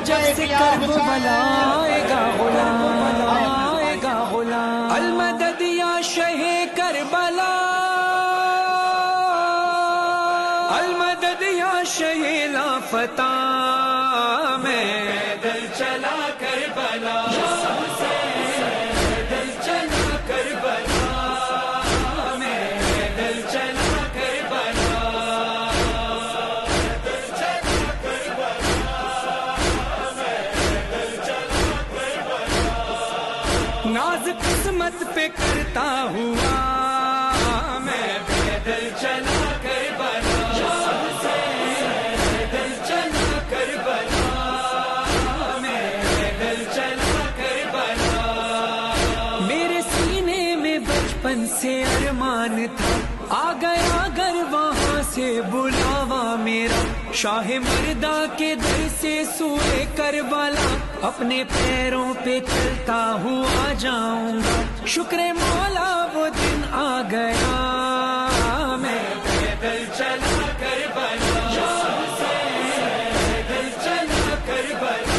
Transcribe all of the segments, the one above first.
جب سے کربلا آئے گا غلام، آئے گا غلام، المدد یا شہ کربلا، المدد یا شہ لافتہ، میں پیدل چلا کربلا، پیدل چلا کربلا، میں پیدل چلا کربلا، پیدل چلا کربلا، میں پیدل چلا کربلا، ناز قسمت پہ کرتا ہوا میں پیدل چلا کربلا، پیدل چلا کربلا، میں پیدل چلا کربلا، میرے سینے میں بچپن سے ارمان تھا، آ گیا گر وہاں سے بلاوا میرا، شاہ مردہ کے در سے سوئے کربلا، اپنے پیروں پہ چلتا ہوا جاؤں گا، شکر مولا وہ دن آ گیا، میں پیدل چلا کربلا، پیدل چلا کربلا،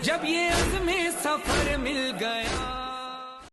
جب یہ عزم سفر مل گیا